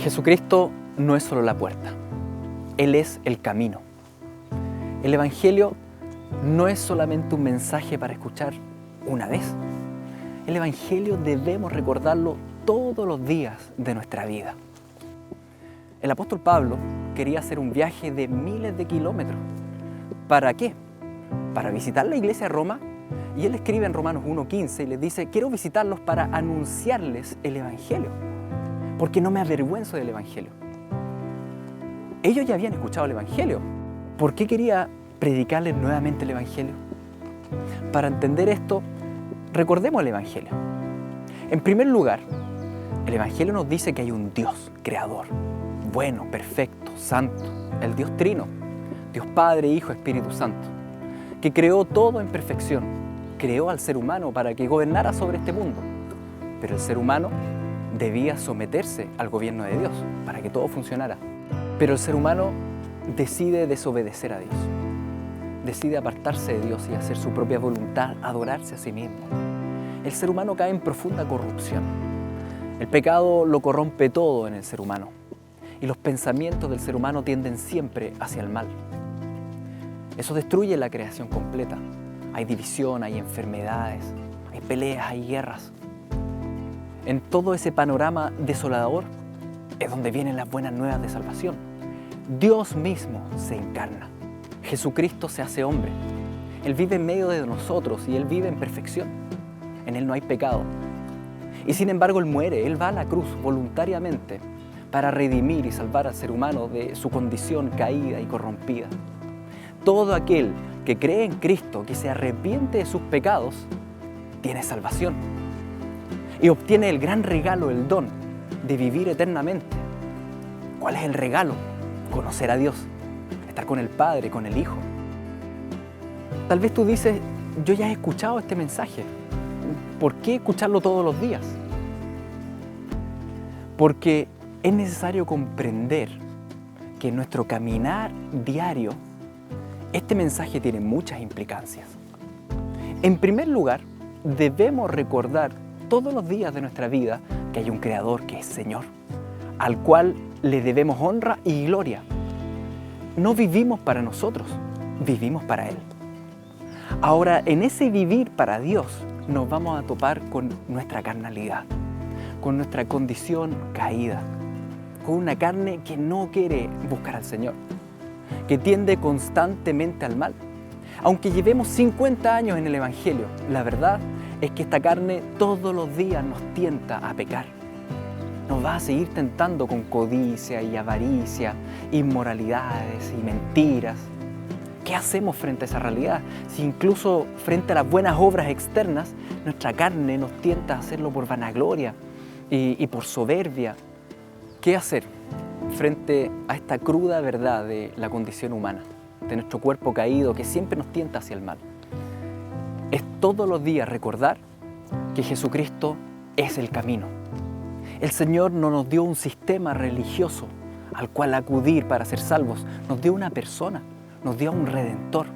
Jesucristo no es solo la puerta, Él es el camino. El Evangelio no es solamente un mensaje para escuchar una vez. El Evangelio debemos recordarlo todos los días de nuestra vida. El apóstol Pablo quería hacer un viaje de miles de kilómetros. ¿Para qué? Para visitar la iglesia de Roma. Y él escribe en Romanos 1:15 y les dice: quiero visitarlos para anunciarles el Evangelio, porque no me avergüenzo del Evangelio. Ellos ya habían escuchado el Evangelio. ¿Por qué quería predicarles nuevamente el Evangelio? Para entender esto, recordemos el Evangelio. En primer lugar, el Evangelio nos dice que hay un Dios creador, bueno, perfecto, santo, el Dios Trino, Dios Padre, Hijo, Espíritu Santo, que creó todo en perfección. Creó al ser humano para que gobernara sobre este mundo, pero el ser humano debía someterse al gobierno de Dios para que todo funcionara. Pero el ser humano decide desobedecer a Dios, decide apartarse de Dios y hacer su propia voluntad, adorarse a sí mismo. El ser humano cae en profunda corrupción. El pecado lo corrompe todo en el ser humano y los pensamientos del ser humano tienden siempre hacia el mal. Eso destruye la creación completa. Hay división, hay enfermedades, hay peleas, hay guerras. En todo ese panorama desolador es donde vienen las buenas nuevas de salvación. Dios mismo se encarna. Jesucristo se hace hombre. Él vive en medio de nosotros y Él vive en perfección. En Él no hay pecado. Y sin embargo Él muere, Él va a la cruz voluntariamente para redimir y salvar al ser humano de su condición caída y corrompida. Todo aquel que cree en Cristo, que se arrepiente de sus pecados, tiene salvación y obtiene el gran regalo, el don de vivir eternamente. ¿Cuál es el regalo? Conocer a Dios, estar con el Padre, con el Hijo. Tal vez tú dices: yo ya he escuchado este mensaje, ¿por qué escucharlo todos los días? Porque es necesario comprender que en nuestro caminar diario este mensaje tiene muchas implicancias. En primer lugar, debemos recordar todos los días de nuestra vida que hay un Creador que es Señor, al cual le debemos honra y gloria. No vivimos para nosotros, vivimos para Él. Ahora, en ese vivir para Dios, nos vamos a topar con nuestra carnalidad, con nuestra condición caída, con una carne que no quiere buscar al Señor, que tiende constantemente al mal. Aunque llevemos 50 años en el Evangelio, la verdad es que esta carne todos los días nos tienta a pecar. Nos va a seguir tentando con codicia y avaricia, inmoralidades y mentiras. ¿Qué hacemos frente a esa realidad? Si incluso frente a las buenas obras externas, nuestra carne nos tienta a hacerlo por vanagloria y por soberbia. ¿Qué hacer frente a esta cruda verdad de la condición humana, de nuestro cuerpo caído que siempre nos tienta hacia el mal? Es todos los días recordar que Jesucristo es el camino. El Señor no nos dio un sistema religioso al cual acudir para ser salvos, nos dio una persona, nos dio a un Redentor.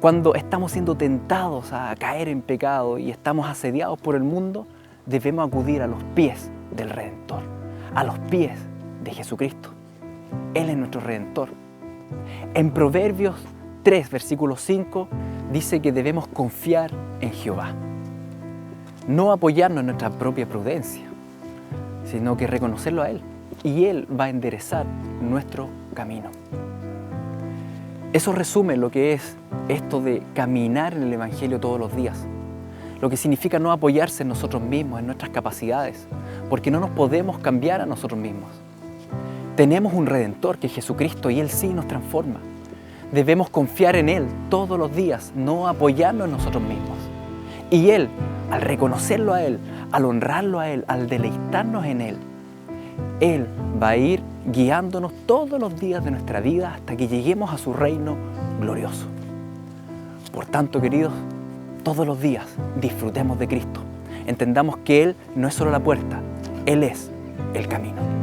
Cuando estamos siendo tentados a caer en pecado y estamos asediados por el mundo, debemos acudir a los pies del Redentor, a los pies de Jesucristo. Él es nuestro Redentor. En Proverbios 3, versículo 5, dice que debemos confiar en Jehová. No apoyarnos en nuestra propia prudencia, sino que reconocerlo a Él. Y Él va a enderezar nuestro camino. Eso resume lo que es esto de caminar en el Evangelio todos los días. Lo que significa no apoyarse en nosotros mismos, en nuestras capacidades, porque no nos podemos cambiar a nosotros mismos. Tenemos un Redentor que es Jesucristo y Él sí nos transforma. Debemos confiar en Él todos los días, no apoyarnos en nosotros mismos. Y Él, al reconocerlo a Él, al honrarlo a Él, al deleitarnos en Él, Él va a ir guiándonos todos los días de nuestra vida hasta que lleguemos a su reino glorioso. Por tanto, queridos, todos los días disfrutemos de Cristo. Entendamos que Él no es solo la puerta, Él es el camino.